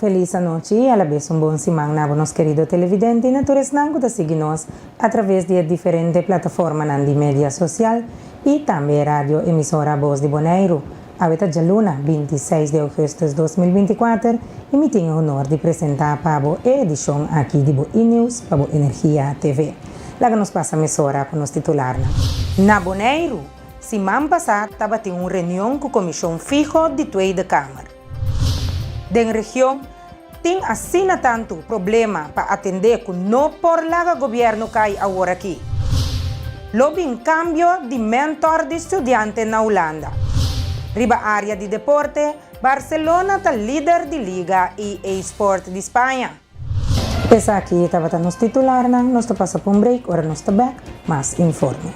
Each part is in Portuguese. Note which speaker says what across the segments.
Speaker 1: feliz noche y a la vez un buen semana a nuestros queridos televidentes y naturales que seguimos a través de diferentes plataformas de media social y también radio emisora Voz de Bonaire. Ahorita ya luna, 26 de agosto de 2024, y me tengo el honor de presentar para la edición aquí de News para Energia TV. La que nos pasa emisora con los titulares. Na Bonaire, semana passada, estava tendo uma reunião com a Comissão Fijo de Tweede Câmara. Da região, tem assim tanto problema para atender que não por lá o governo cai agora aqui. Lobe em cambio de mentor de estudante na Holanda. Riba área de deporte, Barcelona está líder de Liga e Esport de Espanha. Essa aqui estava nos titulares, nós passamos por um break, agora nós estamos back, mais informe.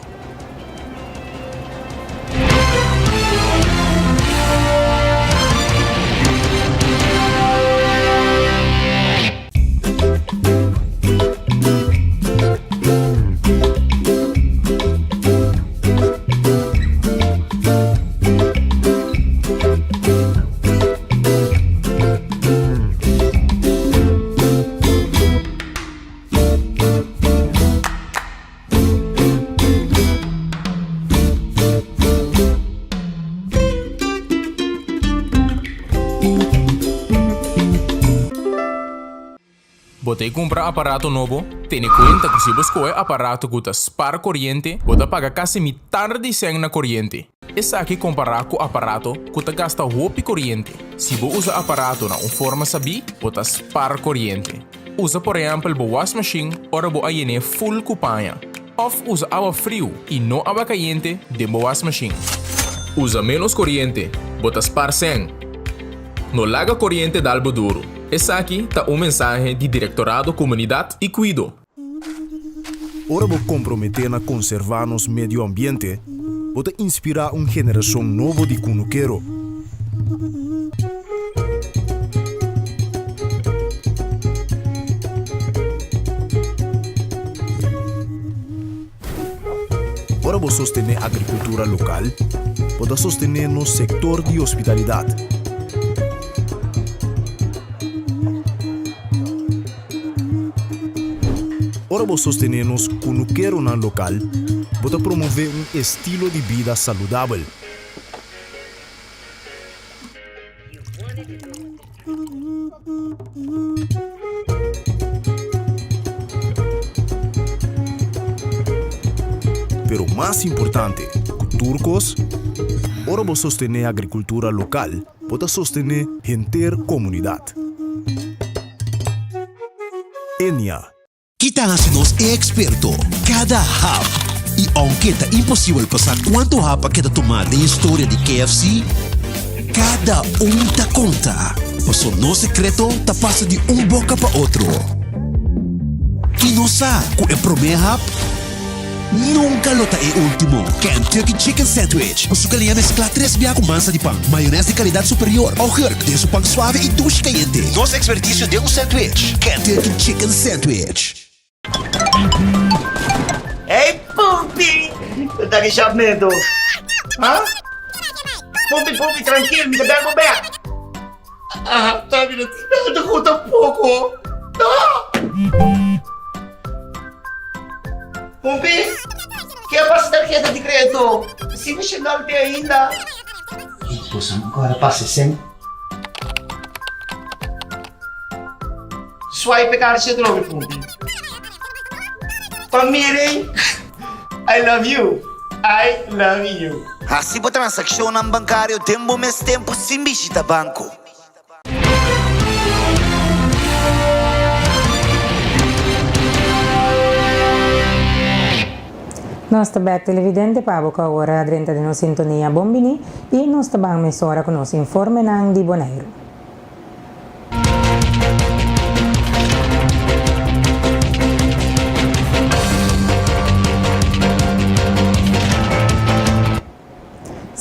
Speaker 2: Botei comprar aparato novo, tenha conta que se você escolher aparato que spara corrente, você paga quase metade de 100 na corrente. Essa aqui comparar com o aparato que gasta roupa corrente. Se você usa aparato na forma sabi, você spara corrente. Usa por exemplo o wash machine, ora você aí full cupanha. Ou usa água frio e não água quente de wash machine. Usa menos corrente, você spara 100. No larga corrente da albo duro. Essa aqui está mensagem de Diretorado Comunidade e Cuido.
Speaker 3: Ora vou comprometer na conservar nos meio ambiente, vou inspirar uma geração nova de cunuqueiro. Ora vou sostener a agricultura local, vou sostener no setor de hospitalidade. Ora vou sostener-nos cunuqueiro na local, vou promover um estilo de vida saudável. Pero mais importante, turcos, ora vou sostener a agricultura local, vou sostener a inteira comunidade. Enia.
Speaker 4: Kita nos é experto cada hap. E aunque é impossível passar quanto hapa que tomar da história de KFC, cada tá conta. Mas o nosso secreto tá passa de boca para outro. E não sabe que é primeiro hap, nunca lota é último. Kentucky Chicken Sandwich. O sucalian mescla 3 biá com massa de pão, maionese de qualidade superior, ao hurk de su pão suave e duche caliente. Nosso expertício de sandwich. Kentucky Chicken Sandwich.
Speaker 5: Hey, Pupi! Tá que chamando? Hã? Pupi, tranquilo, me dá back. Ah, tá me dando conta pouco. Pupi, que é para tarjeta de crédito? Se me chegar bem ainda. Pois agora passa sem. Swipe card se droga, Pupi. Pamiring, I love you.
Speaker 6: Assim por transação ng bancário, tempo mes tempo sem visita banco.
Speaker 1: Nós estamos televidente para a hora 30 de nossa sintonia Bombini e nós estamos emissora com nosso informe de Bonaire.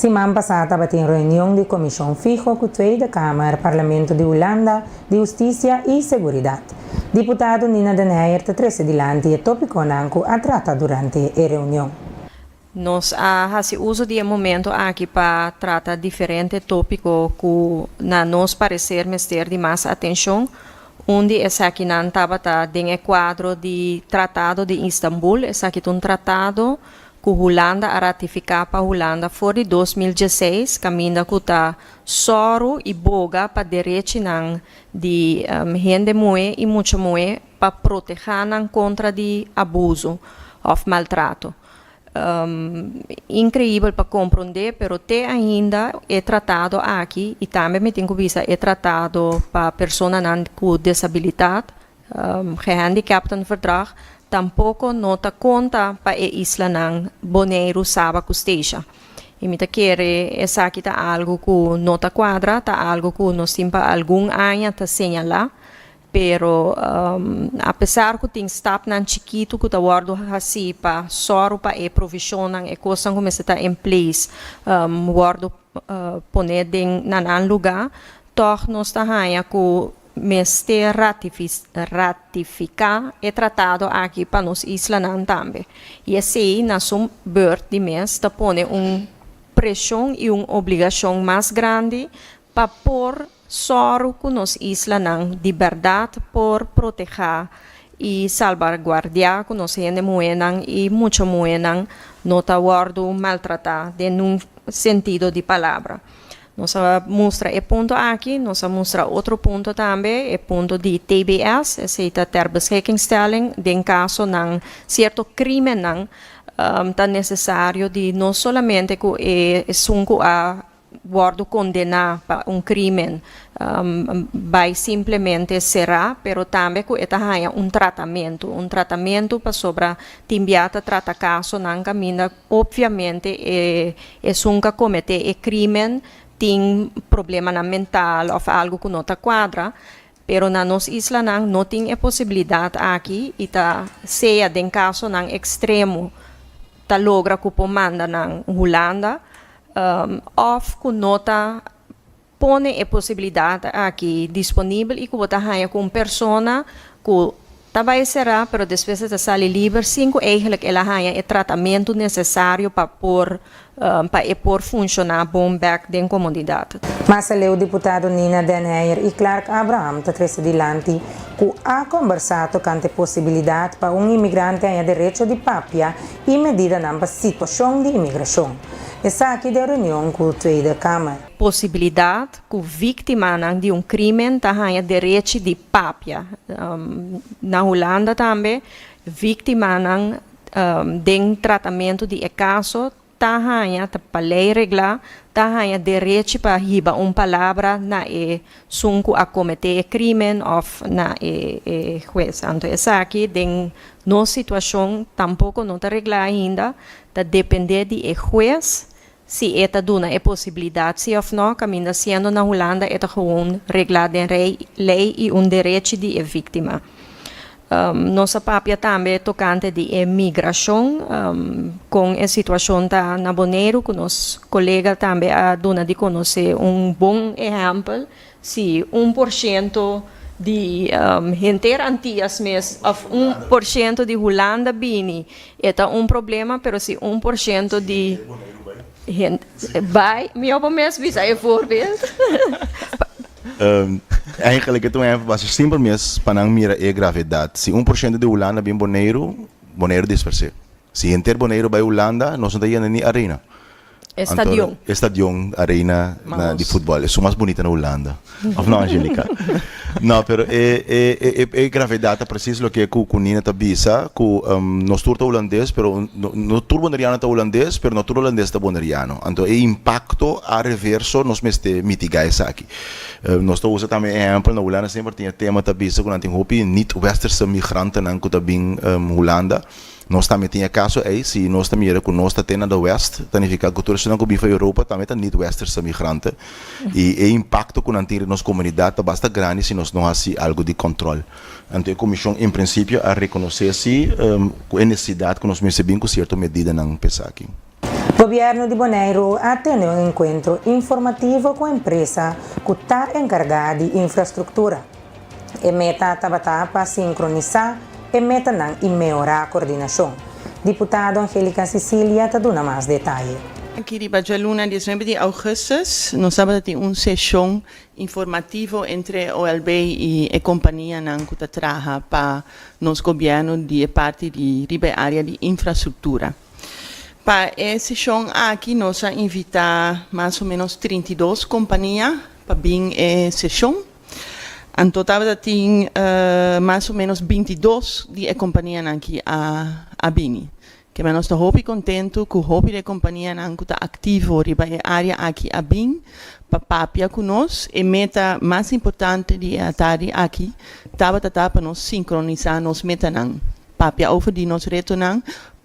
Speaker 1: Semana passada estava em reunião de comissão fijo com a Tweede Câmara, Parlamento de Holanda, de Justiça e Seguridade. Deputado Nina de Neyer te trouxe adiante e tópico nanco a tratar durante a reunião.
Speaker 7: Nós fazemos uso de momento aqui para tratar diferentes tópicos que na nos parecer merecer de mais atenção. Onde essa aqui não estava tem o quadro de Tratado de Istambul, essa aqui é um tratado que a Holanda a ratificar para a Holanda fora de 2016, caminha que está soro e boga para direito de gente moe e muito moe para proteger contra de abuso ou maltrato. Incrível para compreender, pero te ainda é tratado aqui e também me tenho vista é tratado para pessoas com disabilidade, gehandicapten verdrag, tampouco nota conta para a isla ng Bonaire Saba Custeja. E me querer essa aqui tá algo que nota quadra, tá algo que nós temos algum ano tá señalar. Pero apesar que tem stap nan chiquito que tá guardo assim para soro para a provisão e coisa como está em place guardo poner em nan lugar toch nós tá hanha que meste ratificar e tratado aqui para nos isla nan também e assim na sua beurt de mês tá poner pressão e obrigação mais grande para pôr soro que nos isla ng liberdade por proteger e salvaguardar que nos gente moenang e muito moenang no ta guardo maltratar de um sentido de palavra. Nós mostra e ponto aqui, nós mostra outro ponto também, e ponto de TBS, essa ter beschikingstelling, em caso ng certo crime ng tá necessário de não somente que é sunco a guardo condenar para crime vai simplesmente será, pero também que esta haya tratamento para sobre timbiata trata caso não caminha, obviamente é sunca cometer crime, tem problema mental ou algo que não está quadra, pero na nos isla não tem a possibilidade aqui e tá seja em caso não extremo tá logra que manda na Holanda of que nota pone a possibilidade aqui disponível e que você tenha com persona que também será, pero depois de sair livre, cinco eigenlijk ela tenha o tratamento necessário para por funcionar bom back da comunidade.
Speaker 1: Mas o deputado Nina Denneyer e Clark Abraham está adiante que ha conversado com a possibilidade para imigrante tenha direito de papia e medida na situação de imigração. Essa aqui da reunião com a Tweede Câmara.
Speaker 7: Possibilidade que vítima de crime tenha direito de papia. Na Holanda também, vítima de tratamento de caso tenha para lei reglar, tenha direito para riba palavra na sunco a cometer crime ou na juez. Então essa aqui de nossa situação tampouco não está reglada ainda, está depender de juez. Se esta duna é possibilidade, se ou não, caminha sendo na Holanda, é gewoon reglado em lei e direito de vítima. Nossa papia também tocante de imigração, com a situação da na Bonaire, que nosso colega também a duna de conhecer bom exemplo, se 1% de gente antigas mesmo, 1% de Holanda bini, é problema, pero se 1% de bij mij op een mes wie zij voorbeeld.
Speaker 3: Eigenlijk het é simples mesmo para não mirar a gravidade. Se 1% de Holanda bem Bonaire disperse. Se inteiro Bonaire vai Holanda, nós não temos nem arena. Estadion, arena de futebol. É mais bonita na Holanda. Of não, Angélica? Não, pero é gravidade é preciso o que o Nina está bisa, que nós turta holandês, pero no tur bonariano está holandês, pero no tur holandês está bonariano. Então, o impacto a reverso nós meste mitigar isso aqui. Nós está usa também exemplo na Holanda sempre tinha tema tá bisa que não tem hopi niet westerse migranten não que tá bem Holanda. Nós também tinha caso aí, se nós também era com nós tendo da West, significa que todos não que Europa também tá niet westerse migrante e o impacto que não tem na nossa comunidade tá bastante grande se nós não fazemos algo de controle. Então a comissão em princípio a reconhecer se a necessidade que nós recebemos com certa medida não pensar aqui.
Speaker 1: O governo de Bonaire ha tenido um encontro informativo com a empresa que está encarregada de infraestrutura. A meta estava para sincronizar e meta e melhorar a coordenação. Deputada Angélica Cecília está dando mais detalhes.
Speaker 8: Aqui de Bajaluna, 19 de agosto, nós sábado tem uma sessão informativa entre a OLB e a companhia que trabalha para nosso governo de parte de área de infraestrutura. Para essa sessão aqui, nós invitamos mais ou menos 32 companhias para vir a sessão. Em total, tem mais ou menos 22 de companhias aqui a vir. Que nós estamos muito contentes com a companhia que está ativa na área aqui a BIM, para papia conosco. E a meta mais importante de estar aqui para nós sincronizar nos metas. Papia over de nosso reto,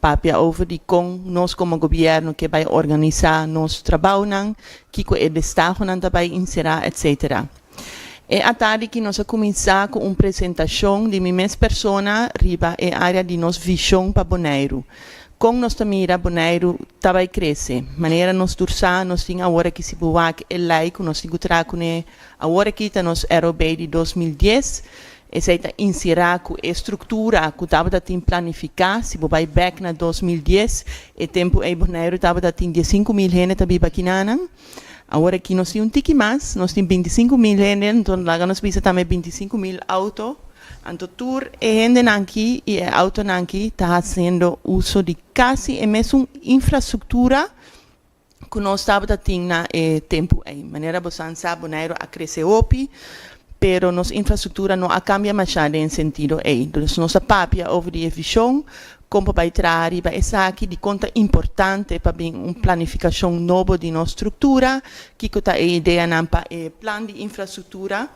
Speaker 8: papia over de com nós como governo que vai organizar nosso trabalho, que o Estado vai inserir, etc. É a tarde que nós começamos com uma apresentação de minha persona riba a área de nossa visão para Bonaire. Com nossa mira, Bonaire vai crescer. Maneira nós durçar, nós temos agora que se buak e like, nós temos que trazer agora que está nos ROB de 2010, essa está inserir com a estrutura que estava a planificar, se vai back na 2010, e tempo em Bonaire estava a 15.000 gente também aqui na. Agora aqui nós temos um tique mais, nós temos 25.000 gente, então lá nós vimos também 25.000 autos. Então, tour e gente aqui e auto aqui está fazendo uso de quase a mesma infraestrutura que nós estávamos tendo na tempo aí. Maneira você sabe, Bonaire a crescer opi, pero nossa infraestrutura não a cambia mais em sentido aí. Então, nossa papia over de visão, como vai trazer, vai ser aqui de conta importante para bem uma planificação nova de nossa estrutura, que está a ideia para o plano de infraestrutura.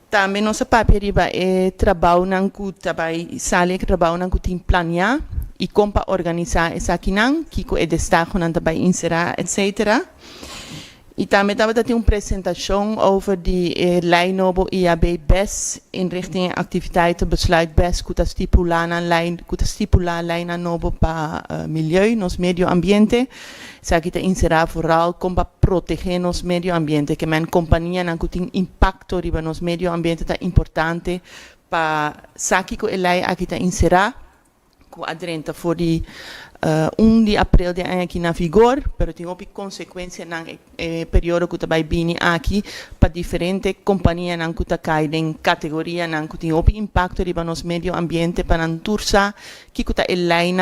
Speaker 8: Também nossa papel é trabalho que também sale que trabalho que tem planear e como organizar essa aqui que o Estado também inserir, etc. E também estava ter uma apresentação over de lei novo IAB BES in richting activiteiten besluit BES que está stipular lei novo para milieu, nos medio ambiente. Essa aqui está inserir vooral como proteger nos medio ambiente, que minha companhia que tem impacto riba nos medio ambiente está importante para saber que a lei aqui está inserir que adrenta for de 1 de abril de ano aqui na vigor, pero tem ook consequência na período que vai vir aqui para diferentes companhias que está caída em categoria que tem ook impacto riba nos medio ambiente para não tursa que está a lei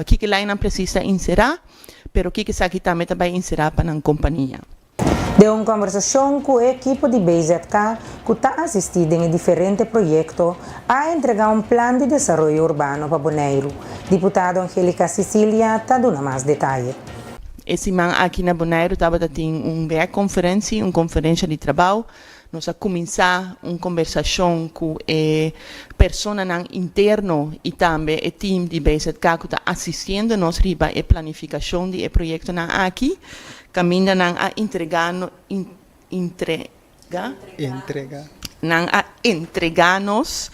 Speaker 8: que a lei precisa inserir, pero que aqui também vai inserir para a companhia.
Speaker 1: De uma conversação com o equipe de BZK que está assistindo em diferentes projetos a entregar um plano de desenvolvimento urbano para Bonaire. Deputada Angélica Cecília está dando mais detalhes.
Speaker 8: Esse man aqui na Bonaire estava tendo uma conferência de trabalho. Nós começar uma conversação com a pessoa interno e também o time de BZK que está assistindo nós riba a planificação de projeto aqui. Caminha a entregar-nos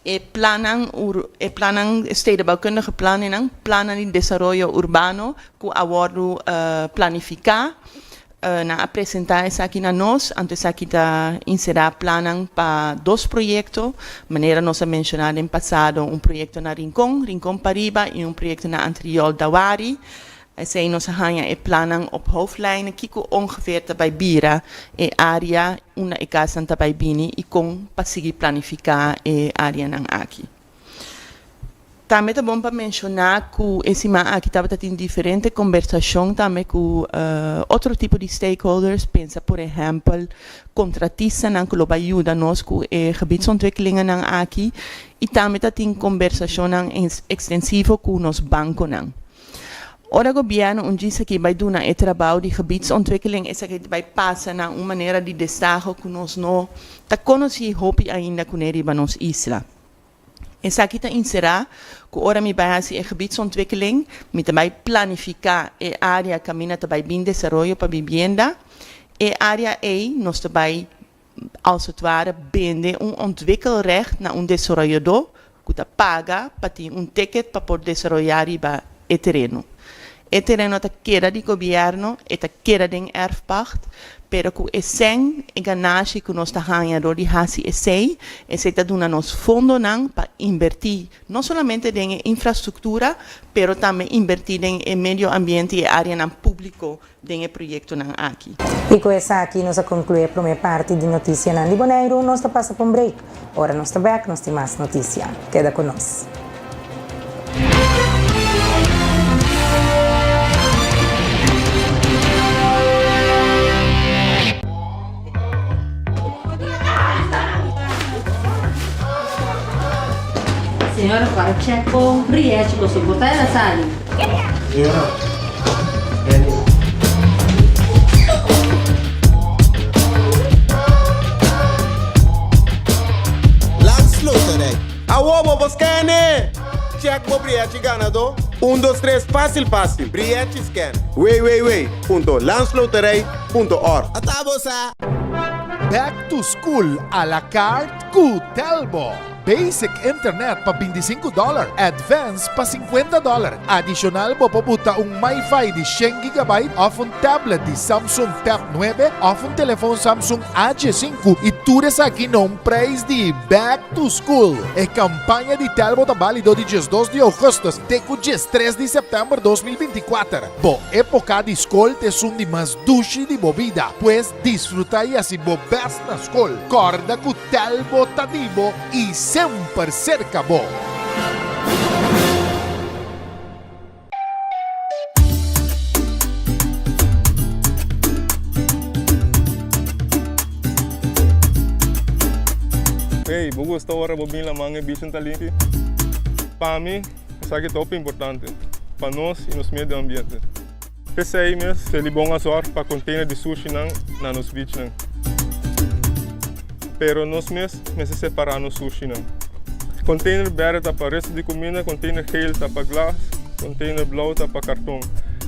Speaker 8: e planan stedenbouwkundige plannen de desarrollo urbano que abordo planificar na apresentar essa aqui na nós, antes aqui está inserir planan para 2 projetos, maneira nós a mencionar em passado projeto na Rincón Pariba e projeto na Antriol Dawari. Zij nos hangen e plannen op hoofdlijnen, kiko ongeveer bij Bira e area, una e casa bij Bini, e com pasigi planificar e area nang aqui. Também é bom para mencionar que esse aqui estava tendo diferente conversação também com outro tipo de stakeholders, pensa por exemplo, contratistas que lo ajuda nós com gebiedsontwikkelingen aqui, e também está tendo conversação extensiva com os bancos. Ora governo diz que vai dar o trabalho de gebiedsontwikkeling é que vai passar na uma maneira de destaque que nós não tá conhecendo ainda com a nossa isla. Essa aqui está inserir que ora me vai fazer a gebiedsontwikkeling, me também planificar a área caminha também bem desenvolvimento para vivienda, e área E nós também als het ware bende ontwikkelrecht na desenvolvedor que paga para ter ticket para poder desarrollar o terreno. terreno ta queda di governo e ta queda den erfpacht, pero ku esen e ganache ku nos ta hanya do di hasi esei e se ta duna nos fondo nang pa invertir non solamente en infraestructura, pero también invertir en medio ambiente e área nan público den proyecto nan aqui.
Speaker 1: E com essa aqui nós concluímos a primeira parte de Notícia Nandi Boneiro. Nós passa para um break. Ora nós back, nós temos mais notícia. Queda conosco.
Speaker 9: Senhora, para check com Riete, você botar ela sali.
Speaker 10: Landsluterei. Awobo, Boscane! Check mo Briete ganado. 1, 2, 3, fácil. Briete scan. Wait. Landsluterei.org.
Speaker 11: Atabosa! Back to school a la carte cu Telbo. Basic internet pa $25, advance pa $50. Additional mo pabuta un MiFi di 100 GB off un tablet di Samsung Tab 9 off un telephone Samsung A5 e tudo isso aqui num preço de Back to School. E campanha de Telbo tá válido de 2 de agosto até 3 de setembro de 2024. Bo época de escola te sum de mais duche de bebida, pues disfruta e assim bo best na escola. Corda com Telbo Tadibo e sempre cerca bo.
Speaker 12: Hey, bugo esta hora bobin la mange bicho talenti. Para mim, isso aqui é top importante para nós e nos meio ambiente. Pensei mesmo, se ele bom azor para container de sushi na nos beach não. Pero nós mesmo separar no sushi não. Container verde tá para resto de comida, container geel tá para glas, container blauw tá para cartão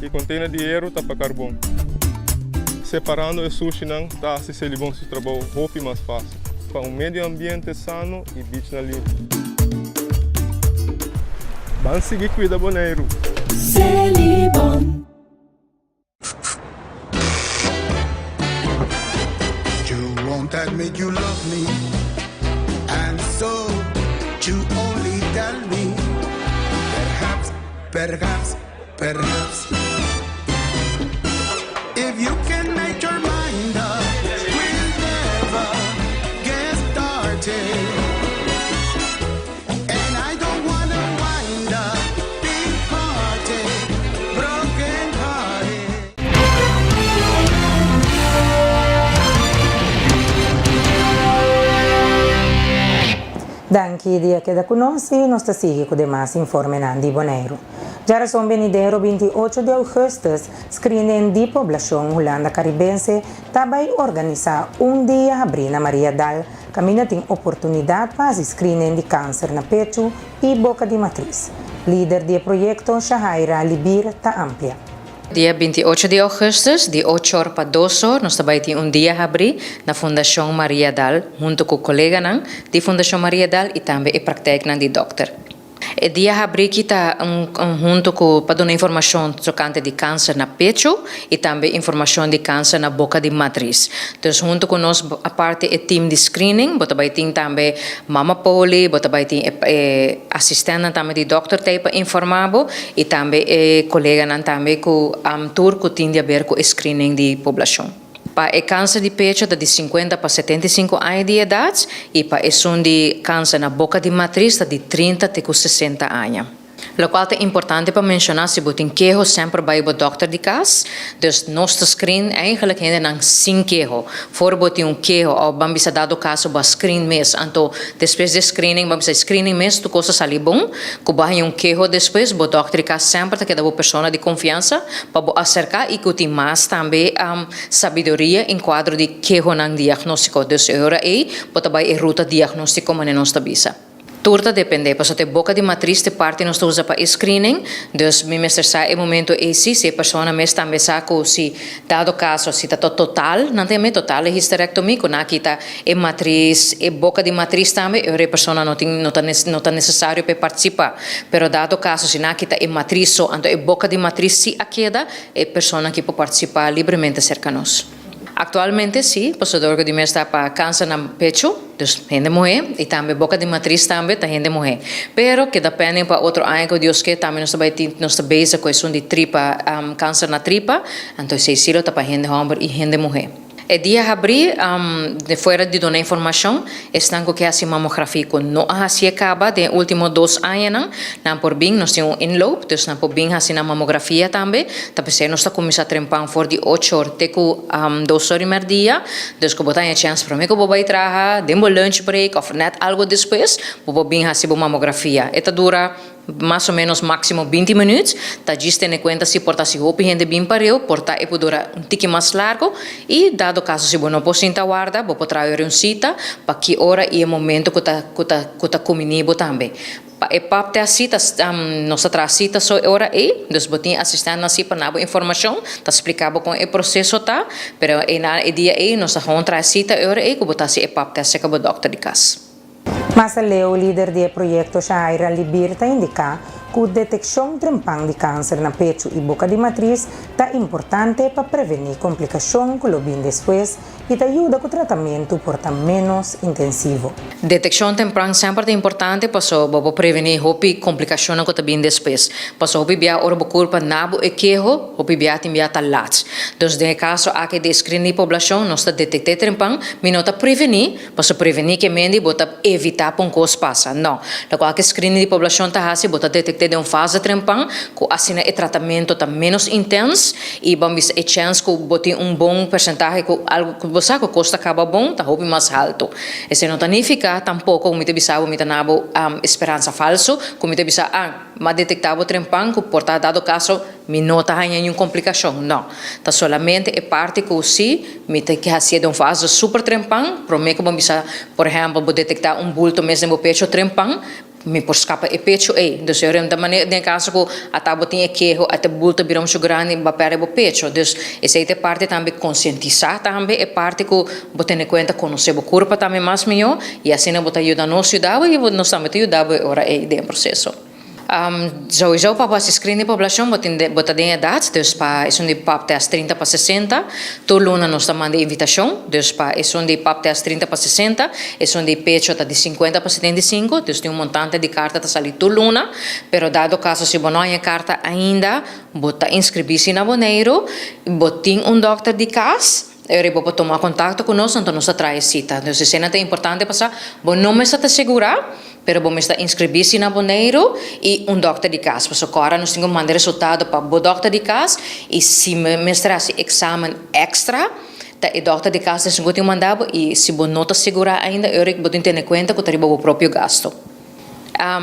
Speaker 12: e container de hierro tá para carbono. Separando o sushi não tá se ele bom se trabalho roupa mais fácil. Para medio ambiente sano e beach na limpo. Vamos seguir cuida Boneiro.
Speaker 13: Celibon.
Speaker 14: You won't admit you love me, and so you only tell me. Perhaps, if you can make your mind up, we'll never get started. And I don't wanna wind up big hearted, broken hearted.
Speaker 1: Danke dia que da conosci, nós está seguindo com demais informe Nandi Boneiro. Já são venidero 28 de agosto, screening de população Holanda Caribense, também organizar dia abrir na Maria Dal, caminha tem oportunidade para screening de câncer na pecho e boca de matriz. Líder do projeto, Shahaira Libir, está amplia.
Speaker 15: Dia 28 de agosto, de 8 horas para 12 horas, nós também temos dia abrir na Fundação Maria Dal, junto com o colega da Fundação Maria Dal e também a prática de doutor. E dia abrir que está junto com para dar informação sobre de câncer na pecho e também informação de câncer na boca de matriz. Então, junto com nós, a parte é time de screening, bota vai ter também mama poli, bota vai ter assistente também de doctor para informar e também colega também com tour que tem a ver com screening de população. Para o câncer de pecho de 50 para 75 anos de idade e para o de câncer na boca de matriz de 30 até 60 anos. O qual é importante para mencionar se você tem sempre vai o doctor de casa, então nosso screen eigenlijk ainda não 5 queijo. For você queijo ou vamos dado caso para screen mês, então depois de screening vamos screening mês tu coisa sali bom, que vai queijo depois o doctor de casa sempre que dá uma pessoa de confiança para acercar e que tem mais também sabedoria em quadro de queijo não diagnóstico. Então agora aí você vai ruta diagnóstico mas não está bisa. Turta depende, porque a boca de matriz de parte nós usa para screening, dus mi mestre sa é momento esse, se a pessoa mesmo também sabe se dado caso se está total, não tem total histerectomia, quando aqui está é matriz, é boca de matriz também, a pessoa não está necessário para participar, pero dado caso se aqui está é matriz só, então é boca de matriz se aqui é a pessoa que pode participar livremente cerca de nós. Actualmente, sim, o passador de mês está para câncer no pecho, dus gente morrer, e também boca de matriz também, tá gente morrer. Pero que depende para outro ano que Deus quer, também nós está base com isso de tripa, câncer na tripa, então se silo tá para gente homem e gente morrer. E dia abrir, de fora de donar informação, estão com que a mamografia não se acaba de últimos 2 anos, não por bem nós temos envelope, então não por bem assim a mamografia também, tapi se nós está começando a trempar for de 8 horas até 2 horas e meia dia, então que botar a chance para mim que eu vou trabalhar, demo lunch break, ou net algo depois, vou bem assim a mamografia. Eta dura mais ou menos máximo 20 minutos, tá just tendo em conta se porta se roupa gente bem pareu, porta e dura um tique mais largo e dado caso se não posso sentar guarda, vou trazer cita para que hora e o momento que tá comigo também. E para a cita, nossa cita só hora e, dos botin assistente na cita para informação, tá explicado com o processo tá, pero na dia e nossa contra a cita hora e que botar se para se acabou doctor de casa.
Speaker 1: Mas o líder do projeto Shaira Libirta indica que a detecção trempang de câncer na pecho e boca de matriz é importante para prevenir complicações que bem depois e ajuda com o tratamento por menos intensivo.
Speaker 15: Detecção temprana sempre é importante para prevenir complicações que bem depois. Para o bia ora culpa nabo e quejo, o bia timbia talat. Então, no caso aqui de screening de população, nós detectar trempang, minota prevenir, para prevenir que mendi bota evitar para coisa passa. Não, qualquer screening de população tá assim, bota detectar de fase trempang, que assim o tratamento tá menos intenso e vamos a chance que bote bom percentagem que algo que você que custa acaba bom, tá houve mais alto. Esse não significa tampouco como te bisabo, me nabo esperança falso, como te bisabo mas detectava trempang que por dado caso me nota nenhuma complicação, não. Tá solamente é parte que se me tem que fazer de fase super trempang, para mim que vamos por exemplo, vou detectar bulto mesmo no pecho trempang, me por escapa e pecho e dus eu da maneira de caso que a tábua tinha que até bulto viram muito grande para pere o pecho dus essa é parte também conscientizar também é parte que botar em conta conhecer o corpo também mais melhor e assim não botar ajuda nos ajudava e nós também ajudava ora é de processo. Sowieso para esse screening de população botar de idade, dus para isso de pap test 30 para 60, todo luna nós estamos de invitação, dus para isso de pap test 30 para 60, isso de pecho está de 50 para 75, dus tem montante de carta tá salir todo luna, pero dado caso se não há carta ainda, bota inscrever-se na Boneiro, botin doctor de casa. Eu vou tomar contato conosco, então nós traz cita. Então, se é importante passar, bom, não me está segurar, pero vamos estar inscrever-se na Boneiro e doctor de casa. Porque agora nós temos que mandar resultado para o doctor de casa e se me esse exame extra, o doctor de casa tem que mandar e se não está segurar ainda, eu vou ter em conta que teria o próprio gasto.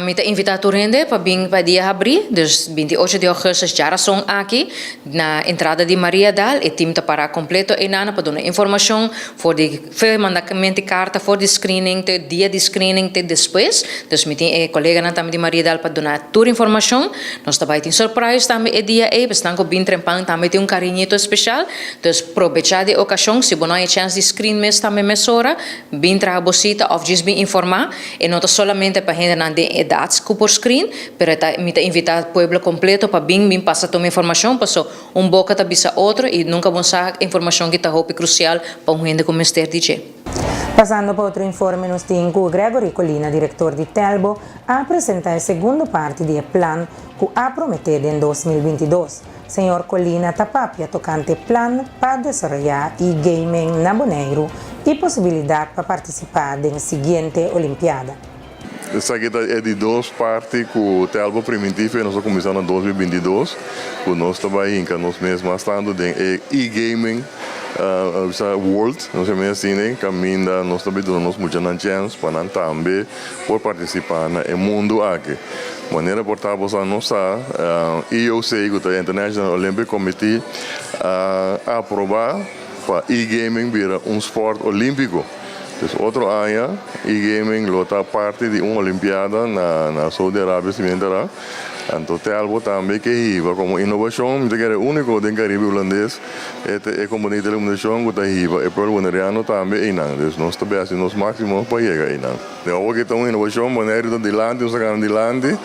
Speaker 15: Me está invitado para vir para dia abrir, dus 28 de agosto já são aqui na entrada de Maria Dal e time está para completo e nana para dar informação for de mandamento carta for de screening te dia de screening te depois, dus me tem colega na também de Maria Dal para dar toda informação, nós também tem surprise também e dia e estão com bem trempang também tem carinhito especial, dus aproveitar de ocasião se não há chance de screen mes também mesora, bem trabalhosita of just bem informar e não solamente para gente na edades que por screen, pero me está invitado o pueblo completo para bem passar toda a informação, passou boca tá bisa outro e nunca vão saber informação que está crucial para gente como Mr. DJ.
Speaker 1: Passando para outro informe, nós temos o Gregory Colina, diretor de Telbo, a apresentar a segunda parte do plano que a prometido em 2022. Senhor Colina tapapia tocante plano para desenvolver e-gaming na Boneiro e possibilidade para participar da seguinte Olimpiada.
Speaker 16: Essa aqui é de 2 partes com o Telbo Primitivo e nós estamos começando em 2022. Com nós também, que nós mesmos estamos em e-gaming world, nós também assim, caminho, nós também damos muita chance para também por participar no mundo aqui. De maneira portável a nossa IOC, o International Olympic Committee, aprovar para e-gaming virar esporte olímpico. Dus outro ano, e-gaming lota parte de uma Olimpiada na Saudi-Arábia, cimentará. Então, Telbo também que riva como inovação, que é o único do Caribe holandês, é como de telecomunicação que riva, e pelo boneriano também é não, então nós também assim nos máximos para chegar aí não. Então, hoje tem uma inovação, boneiro de lante, uns caras de lante.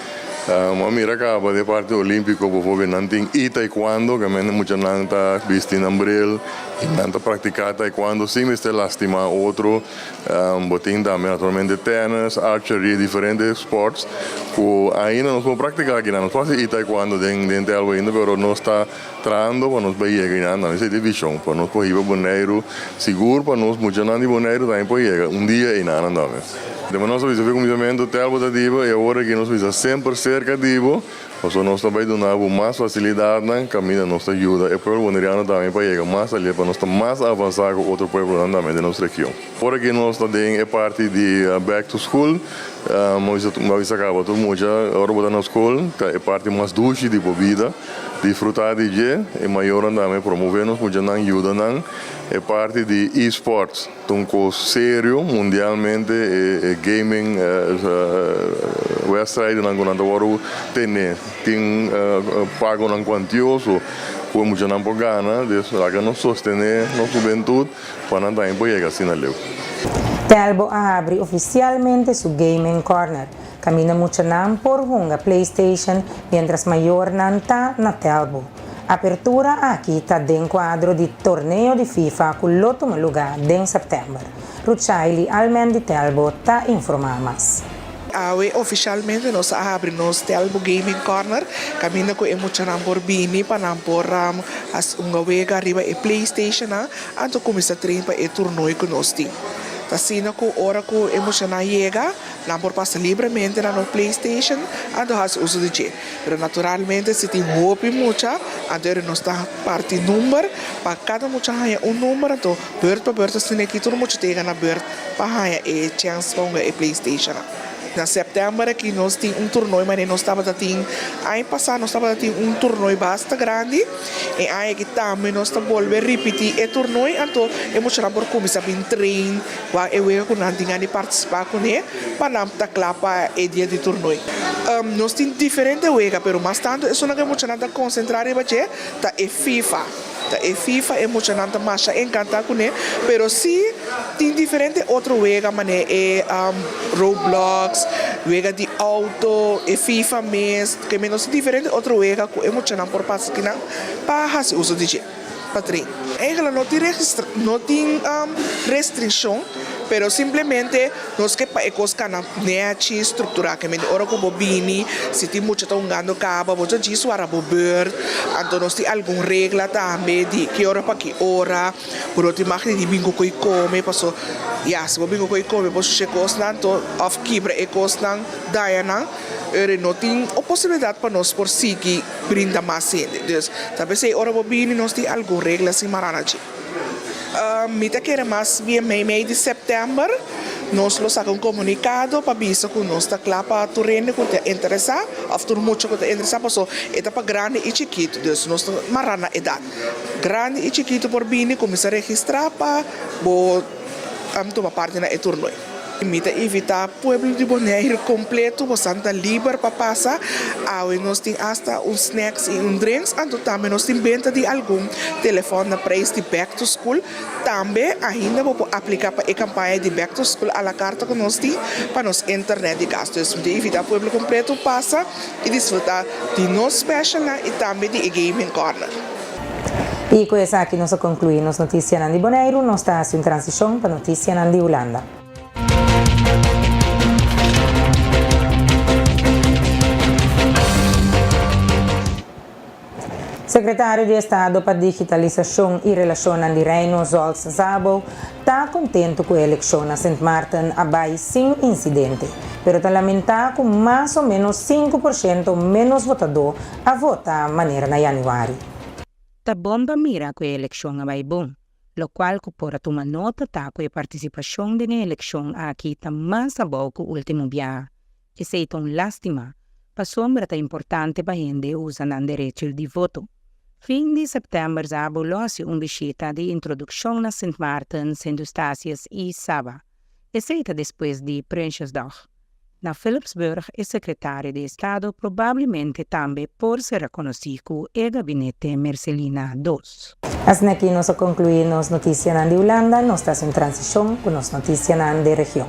Speaker 16: Uma mira acaba de parte olímpico por favor nanting e taekwondo que men muita nanta visto na Bril e nanta praticar taekwondo sim este lastima outro botin também naturalmente tennis archery diferentes sports que ainda nós vamos praticar aqui não faz e taekwondo dentro algo ainda pero nós está trando para nós vai chegar na essa divisão para nós poder ir boneiro seguro para nós muita nanta boneiro também pode chegar dia e nada também. De nós vamos ver como o Telbo da Diva e agora que nós vamos sempre cerca de Diva, nós também damos mais facilidade na caminho nossa ajuda e para o boneriano também para chegar mais ali para nós estar mais avançar com outro povo também da nossa região. Agora que nós também é parte de Back to School, mas acaba tudo muito agora botar na escola, é parte mais dulce de vida, disfrutar de dia e maior também promover-nos muito na ajuda não. É parte de esports, um curso sério, mundialmente, gaming, Westside, não quando agora tem pago não quantioso, como muito não por gana, desde lá que nós sostener nossa juventude, para não dar emprego assim na leu.
Speaker 1: Telbo abre oficialmente su Gaming Corner. Camina mucho nan por junga PlayStation, mientras mayor nan ta na Telbo. Apertura aqui está dentro quadro de torneio de FIFA com l'ultimo lugar em setembro. Ruchaili Almen de Telbo está informando mais.
Speaker 17: Oficialmente nós abrimos Telbo Gaming Corner, caminho com emocionam por bini para por as vega arriba e PlayStation, anto começa a treinar e torneio que nós temos. Assim, com hora que emocionar chega, não por passar livremente na PlayStation, ando faz uso de G. Mas naturalmente, se tem hope muita, ando nós está parte número, para cada muita há número, então bird para bird, se nem que todo mundo tenha na bird, para há e chance para e PlayStation. Na setembro aqui nós temos torneio, mas nós estava tendo ano passado nós estava tendo torneio bastante grande e aí que também nós estamos volver repetir o torneio, então emocionado por começar a treinar, vai eu com a tinha de participar com ele para não estar claro para o dia de torneio. Nós temos diferentes wega, pero mais tanto é só que emocionado a concentrar em bater, tá é FIFA. E FIFA emocionante mais encantado com ele, pero sim tem diferente outro wega, mané é Roblox, wega de auto, e FIFA mesmo, que menos diferente outro wega que emocionante por passar que não para fazer uso de patrim. Ela não tem restrição, pero simplesmente nós que para ecoscar na net estruturar que me ora com bobini, se tem muito tão ganhando cabo, você diz o arabo bird, então nós tem alguma regra também de que hora para que hora, por outro marca de bingo que come, passou, se o bingo que come, você chega então off quebra ecostar, Diana, não tem a possibilidade para nós por seguir brinda mais gente, então talvez se hora bobini nós tem alguma regra assim maranachi. Mita que era mais bem meio de setembro, nós lançamos um comunicado para avisar que nós está claro para o terreno que te interessa, after muito que te interessa, passou etapa grande e chiquito, então nós estamos marana edad. Grande e chiquito por bem, começar a registrar para tomar parte na torneio. Mita evitar pueblo de Bonaire completo, bastante livre para passar. Nós temos hasta snacks e drinks, então também nós temos venda de algum telefone na preço de Back to School. Também ainda vou aplicar para a campanha de Back to School à la carta que nós temos para nos internet de gastos. De evitar pueblo completo passa e desfrutar de nosso special e também de Gaming Corner.
Speaker 1: E com essa aqui nós concluímos notícias de Bonaire, nós estamos em transição para notícias de Holanda. Secretário de Estado para Digitalização e Relações de Reino, Zols Zabo, está contente com a eleição na St. Martin abai sem incidente, mas está lamentado com mais ou menos 5% menos votador a votar de maneira na januário.
Speaker 18: Ta bomba mira com a eleição abai bom, lo qual por tomar nota tá com a participação na eleição aqui está mais abaixo que o último dia. Que se tão lástima, para sombra tá importante para gente usar o direito de voto. Fim de setembro, Zabo lançou uma visita de introdução na St. Martin, St. Eustácias e Saba. Aceita depois de Prinsjesdag. Na Philipsburg, o secretário de Estado provavelmente também por ser reconhecido o gabinete Marcelina II.
Speaker 1: Assim aqui nós concluímos notícias de Holanda, nós estamos em transição com as notícias da região.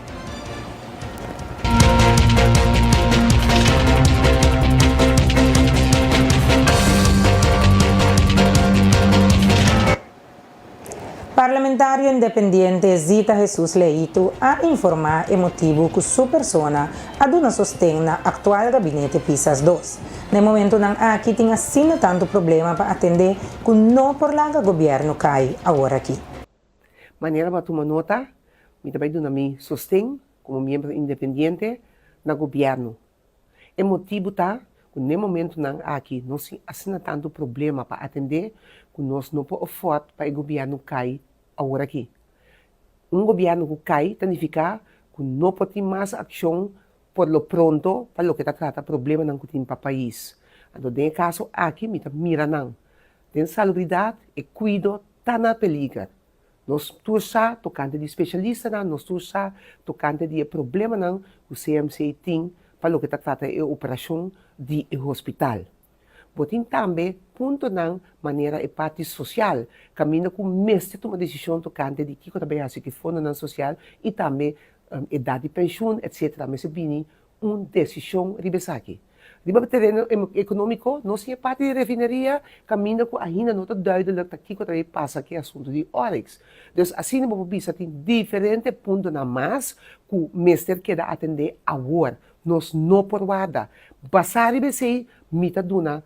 Speaker 1: Parlamentário independiente Zita Jesus Leito a informar o motivo que sua persona aduna sostém na atual gabinete Pisas 2. No momento não aqui tinha assim tanto problema para atender que não por lá o governo cai agora aqui.
Speaker 19: Maneira para tomar nota, me também dona me sostém como membro independente na governo. O motivo tá que no momento não aqui não se assina tanto problema para atender que nós não podemos forte para o governo cai agora aqui. Governo que cai significa que não pode ter mais ação por lo pronto para lo que trata problema não que tem para o país. Então, no caso aqui, me mira não. Tem salubridade e cuido está na peligro. Nós tursa tocante de especialista não, nós tursa tocante de problema não que o CMC tem para lo que trata a operação de hospital. Botin também ponto não maneira e parte social, caminho com mestre toma decisão tocante de que também acha que fundo não social e também idade de pensão, etc. Mas bini decisão ribesaki. Riba terreno econômico, não se é parte de refinaria, caminho com ainda não está duidelijk que também passa que assunto de Oryx. Então, assim não bisa tem diferente ponto na mais que o mestre queda atender agora. Nós não por guarda. Passar e sei, mita duna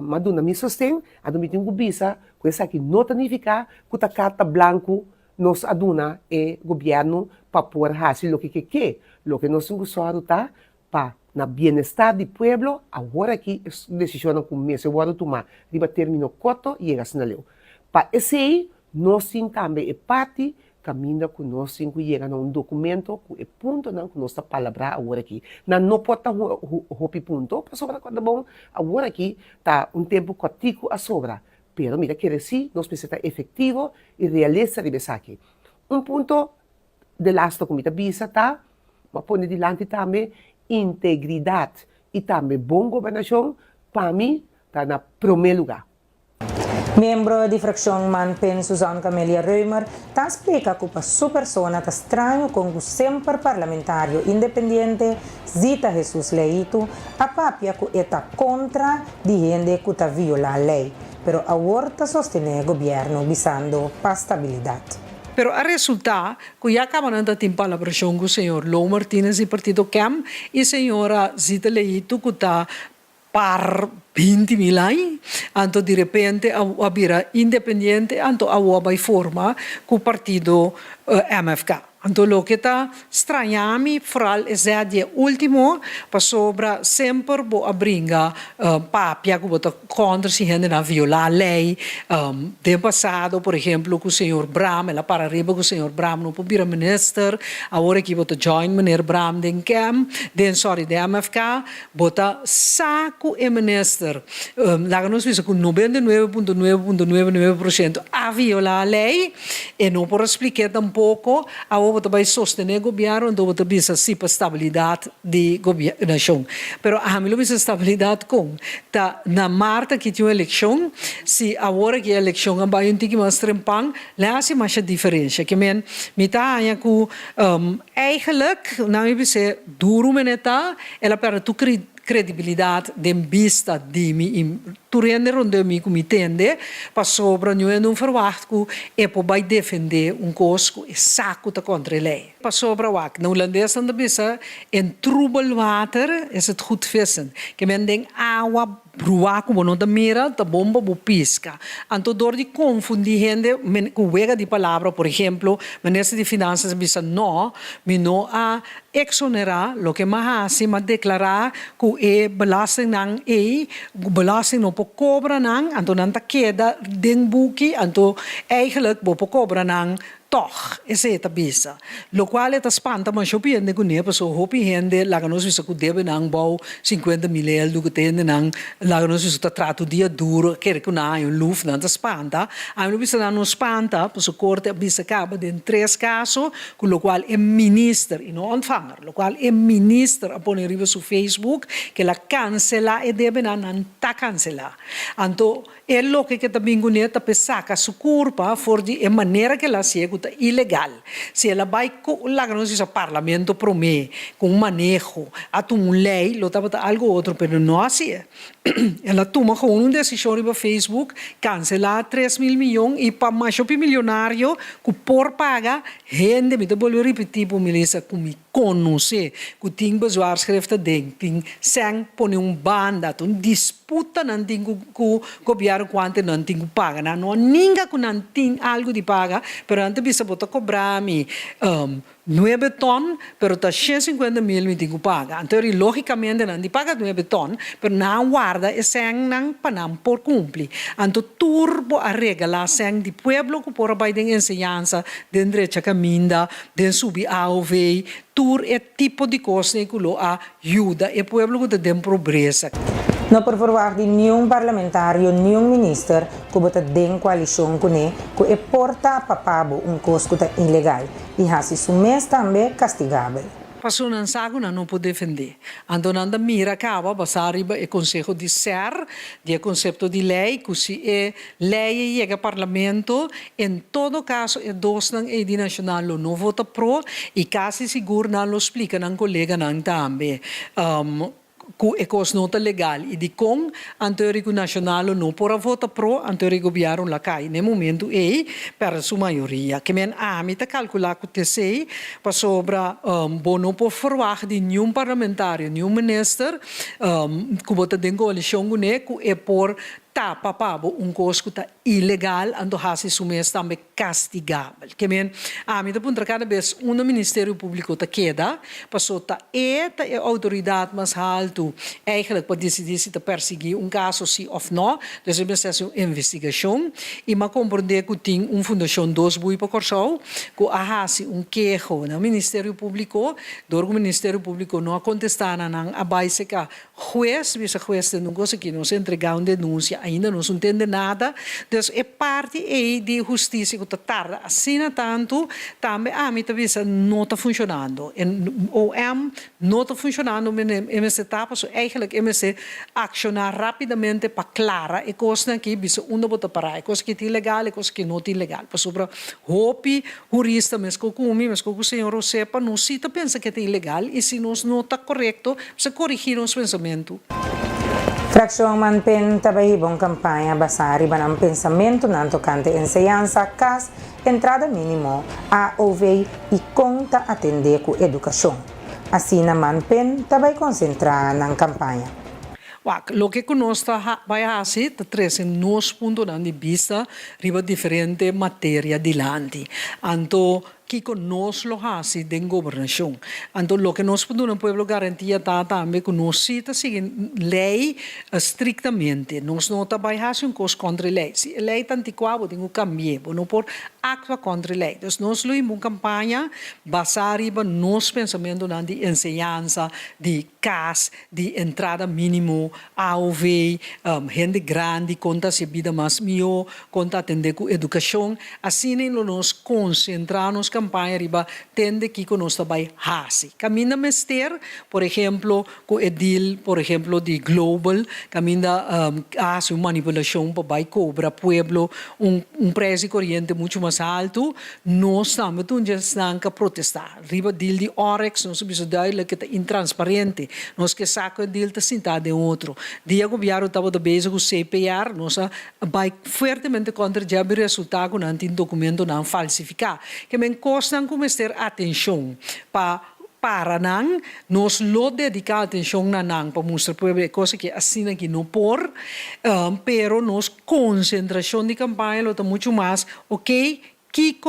Speaker 19: maduna me sostém, a do miting gubisa, que essa aqui não significa que a carta branco nos aduna e governo para pôr fácil o que nós gostamos tá para na bem-estar do povo, agora aqui decisão com mês eu vou tomar, riba termino curto e chega na leu. Para esse nós sim também é parte caminho que nós sim que chega num documento que é ponto não que nós está palavra agora aqui. Não pode hopi ponto, para sobra quando bom agora aqui tá tempo cortico a sobra. Pero mira que sim, nós precisamos efetivo e realista de aqui. Ponto de lasta como bisa tá, mas põe dilante também integridade e também boa governação, para mim, está na primeiro lugar.
Speaker 1: Membro di frazione Manpen Susan Camelia Reumer ta explica que sua persona está estranho com o sempre parlamentário independente Zita Jesus Leito a papia que está contra de gente que está viola a lei, pero agora está sostenendo o governo visando para estabilidade.
Speaker 20: Pero a resulta que já acabam de ter colaboração com o senhor Lou Martínez e Partido CAM e a senhora Zita Leito que está par 20.000 anos, anto de repente abira independente, anto vai forma com o partido MFK. Então, o que está estranhando, vooral é o último, para sobra sempre vou abrir papia que está contra se gente na violar a lei. De passado, por exemplo, com o senhor Bram, ela para arriba com o senhor Bram, não pode vir minister, agora que vou join meneer Bram den CAM, sorry, de MFK, bota saco e minister. Lá nós vimos com 99,999% a violar a lei, e não por explicar tampouco, você vai sostener o governo, então você precisa sim para a estabilidade da governação. Mas a gente precisa estabilidade com. Na marta que tinha eleição, se agora que a eleição vai um pouco mais trempang, lá se mais a diferença. Que me está aí que eigenlijk, não é ser duro meneta, ela perde credibilidade de vista de mim. Tu rende me como entende, para sobra não verwacht que vai defender coisa que é saco contra a lei. Para sobra wak, na holandês dan bisa in troebel water is het goed vissen. Que men denkt água brua como não da mira, da bomba bu pisca. Anto door die confundir gente, men juega de palavra, por exemplo, ministro de finanças bisa no, me no a exonerar lo que mais se mas declarar que é belasting nang belasting no po cobra nang, anto nanta queda den buki, anto eigenlijk bo po cobra nang toch, essa é a bisa. Lo qual é a espanta, mas eu penso que não, pessoa, hopi gente, lá que nós vimos que deve não bom 50 mil euros, que tem não, lá que nós vimos que trato dia duro, que não é luft, não espanta. A mim bisa não espanta, pessoa corte a bisa acaba de 3 casos, com lo qual é ministro e não ontvanger, lo qual é ministro a poner riba su Facebook, que la cancela e deve não tá cancelar. Então, é lo que também guneta pesaka su culpa for de maneira que ela se é ilegal. Se ela vai lá que nós diz parlamento promê com manejo, a lei, lo tava algo outro, pero não assim. Ela toma com uma decisão no Facebook, cancelar 3 mil milhões e para mais milionário que por paga, gente, me vou repetir por milícia que me conhece, que tem bezwaarschriften tem sem pôr banda, disputa não tem que o governo quanto não tem que pagar, não ninguém que não tem algo de pagar, pero antes bisa botar cobrar me 9 ton, pero tá 150 mil me tem que pagar. Então, logicamente não de paga 9 ton, pero não guarda e sem não para não por cumprir. Então, turbo a regalar sem de pueblo que por vai de ensinança, de direita caminda, de subir AOV, tur é tipo de coisa que lo ajuda e pueblo que tem pobreza.
Speaker 1: Não por forward de nenhum parlamentário, nenhum ministro que bota dentro coalição com ele, que é porta papabo coisa que é ilegal e assim isso mês também castigável.
Speaker 20: Passou não sabe não pode defender. Então nanda mira acaba passar riba o conselho de ser, de conceito de lei, que se é lei chega parlamento, em todo caso é dos não é de nacional não vota pro e quase seguro não lo explica não colega não também. Que é coisa nota legal e de com anterior nacional não por votar pro anterior governo lá cai no momento para sua maioria que men me tá calcular que te sei para sobra não por forward de nenhum parlamentário nenhum ministro que bota dentro coalição que é por tapa pabo coisa que está ilegal, então assim sumês também castigável. Que men me da punta cada vez Ministério Público tá queda, passou tá a autoridade mais alto, eigenlijk para decidir se tá perseguir caso sim ou não, dus é preciso investigação e ma compreender que tem fundação dos bui para corso, que assim queijo no Ministério Público, do Ministério Público não contestar na abaixo que juez, bisa juez não gosta que não se entregar denúncia ainda não se entende nada, então é parte de justiça que tarda assim tanto, também me está não está funcionando, ou não está funcionando, mas etapa, so eigenlijk se accionar rapidamente para clara e coisa que bisa bota parar, coisa que é ilegal e coisa que não é ilegal, para sobre hopi jurista, mas que o senhor sepa, não se pensa que é ilegal e se não está correto, se corrigir os pensamentos.
Speaker 1: Fração Manpen também bom campanha basada em pensamento não tocante ensinança, cas entrada mínimo a ouvir e conta atender com educação. Assim na Manpen também concentrar na campanha.
Speaker 20: Lo que nós vai fazer, três nos pontos de vista, riba diferente matéria dilante. Então, que nós lo hace de governação. Então, lo que nós podemos no pueblo garantia também que nós seguimos lei estrictamente. Nós não trabalhamos coisa contra a lei. Se a lei está antiquada, tem que cambiar, não por actuar contra a lei. Então, nós fazemos uma campanha baseada em nosso pensamento de ensinança, de CAS, de entrada mínimo, AOV, gente grande, conta se vida mais melhor, conta atender com educação. Assim, nós concentramos campanha riba tende que nós também hasi. Caminha mester, por exemplo, com edil, por exemplo, de global, caminha hace uma manipulação para vai cobra pueblo preço corrente muito mais alto, nós também estamos a protestar. Riba deal de Orex, nós precisamos dar que é intransparente, nós que saco deal está sentado de outro. Dia governo estava da base com CPR, nós vai fortemente contra já o resultado não tem documento não falsificar. Que men costan como ter atenção para não nos lo dedicar atenção na não para mostrar para coisa que assim aqui não por pero nos concentração de campanha lo tá muito mais que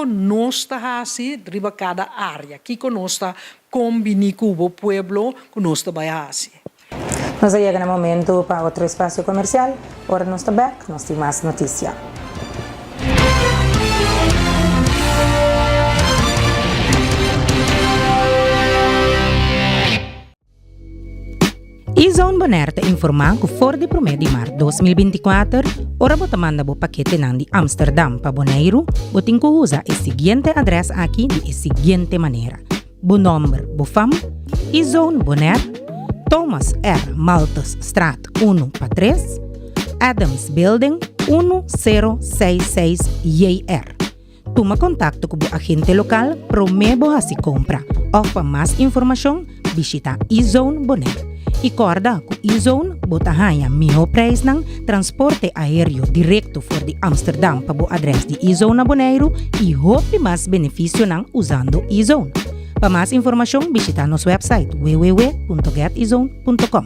Speaker 20: nós está assim riba cada área que nós está combinar com o pueblo que nós está vai assim.
Speaker 1: Nós chegamos no momento para outro espaço comercial. Ora nós está back, nós temos mais notícia.
Speaker 18: E-Zone Bonaire te informa que for de promedio mar 2024, ora bota manda bo paquete nang de Amsterdam pa Bonaire, botin ko usa e seguinte adres aqui de seguinte maneira. Bo number, bo fam, E-Zone Bonaire, Thomas R. Maltas Straat 1 pa 3, Adams Building 1066 JR. Toma contacto com o agente local, promebo a se compra. Ou para mais informação, visita E-Zone Bonaire. E corda, com E-Zone, bota ganha melhor preço ng transporte aéreo direto for de Amsterdam para o adres de E-Zone Bonaire e hope mais benefício ng usando E-Zone. Para mais informação, visita nosso website www.getezone.com.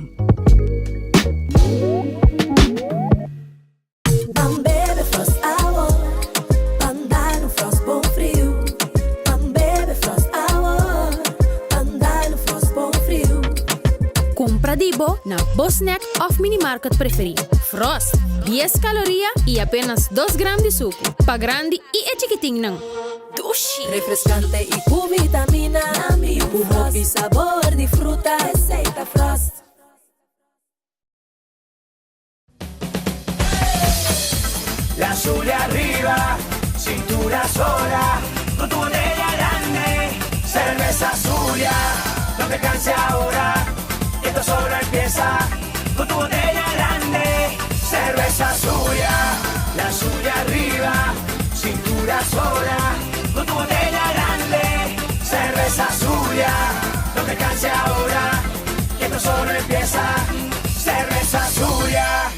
Speaker 21: Pradibo na Bosnack of Minimarket preferido. Frost, 10 calorías y apenas 2 gramos de suco. Pa grande y chiquitín nang. Dushi.
Speaker 13: Refrescante y con vitamina. Jugo y sabor de fruta. Receita Frost.
Speaker 14: La azul arriba, cintura sola, con tu botella grande, cerveza Zulia, no te canses ahora. Esto solo empieza con tu botella grande, cerveza suya, la suya arriba, cintura sola, con tu botella grande, cerveza suya, no te canses ahora, esto solo empieza, cerveza suya.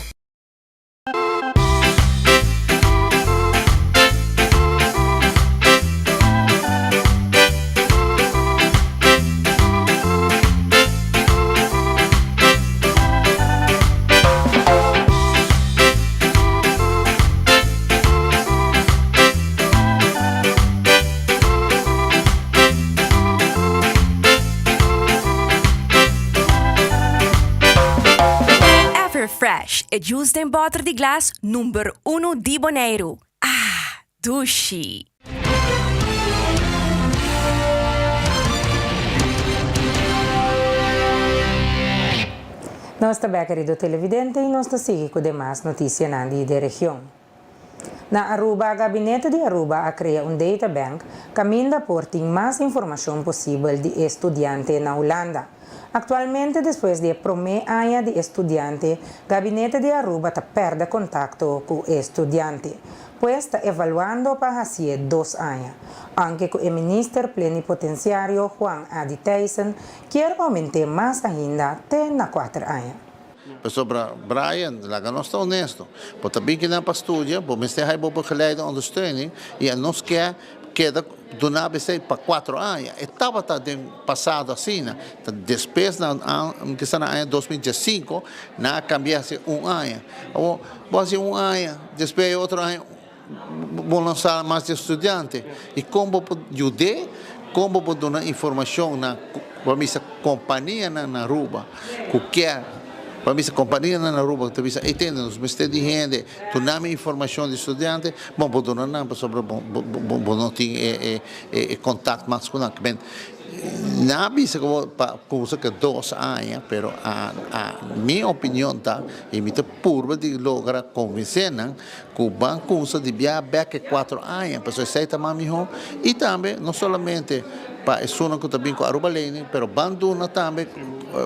Speaker 22: Fresh e juice em butter de glas número 1 de Bonaire. Ah, Dushi.
Speaker 1: Nós também, querido televidente, e nós seguimos com demais notícias da região. Na Aruba, a gabinete de Aruba a criar databank caminha por ter mais informação possível de estudante na Holanda. Atualmente, depois de primeiro ano de estudante, o gabinete de Aruba está perde contato com o estudante, pois está avaliando para fazer 2 anos, anche com o ministro plenipotenciário Juan Adi Thijssen quer aumentar mais ainda até na 4 anos.
Speaker 23: Sobre Brian, laga nós está honesto. Porque também que não para estudar, porque nós temos uma begeleide ondersteuning e nós queda do nada para 4 anos. Estava passado assim, depois que está no ano 2015, na cambiasse 1 ano. Vamos 1 ano, depois outro ano, vamos lançar mais de estudante. E como pode ajudar, como pode dar informação na companhia na Aruba, que para mim, a companhia na Aruba, que talvez entenda, nos mestres de renda, tornar informação de estudante, bom, vou dar não sobre bom não ter contato mais com a que na visa para coisa que 2 anos, pero a minha opinião tá, e minha purba de lograr convencer que o banco usa de viajar back 4 anos, para isso aceita mais melhor e também não somente para isso não que também com Aruba Lane, pero banduna também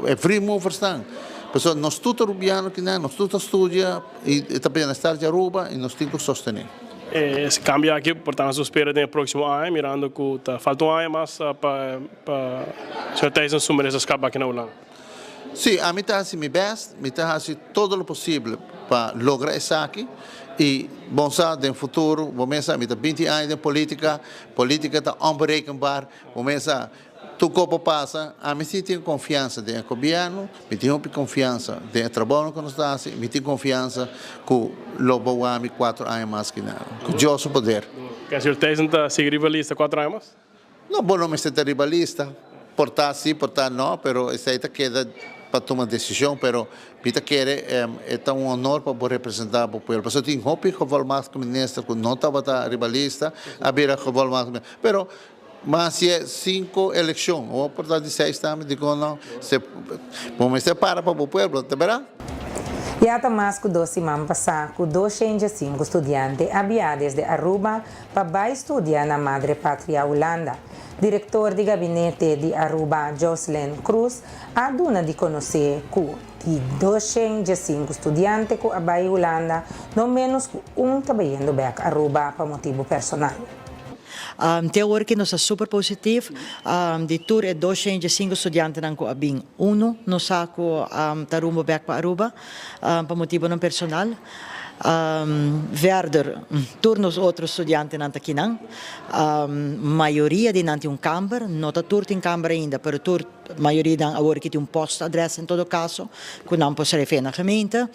Speaker 23: é free movers também. Pessoal, nós tudo rubiano que nós tudo estudia e também estar de Aruba e nós temos que sostener.
Speaker 24: Se cambia aqui, portanto, espera no próximo ano, mirando que falta ano mais para certeza assumir essa escapa aqui na Holanda.
Speaker 23: Sim, a mim está assim, me está assim todo o possível para lograr isso aqui e bom sabe no futuro, vamos sabe, 20 anos de política está unberekenbaar, vamos sabe. Tu copo passa, a mim tenho confiança no governo, me tenho confiança no trabalho que nós estamos, me tenho confiança que o lobo ame 4 anos mais que nada, que eu sou poder.
Speaker 24: Quer certeza que ser rivalista 4 anos mais?
Speaker 23: Não, bom, não me ser rivalista, portar sim, portar não, pero isso aí queda para tomar decisão, pero Pita quer é um honor para representar o povo. Porque tem roupa que vai mais que ministro, que não estava rivalista, a beira que vai mais, pero Mas se é 5 eleições, ou por de 6 também, digo não, se vamos para o povo, tá vendo?
Speaker 1: E até mais que 2 semanas passadas, com 205 estudantes havia desde Aruba para estudar na Madre Pátria Holanda. Diretor de gabinete de Aruba, Jocelyn Cruz, a dona de conhecer que de 205 estudantes que a Holanda, não menos que trabalhando back Aruba para motivo personal.
Speaker 2: Teórico nós é super positivo. De tour é 205 estudantes não com abing nós saco tarumo back para Aruba para motivo não personal. Verder, turnos outros estudantes não aqui não. Maioria de não tem camper, não tá tur tem camper ainda, pero tur maioria dan agora que tem posto adresse em todo caso, que não pode ser na gemeente.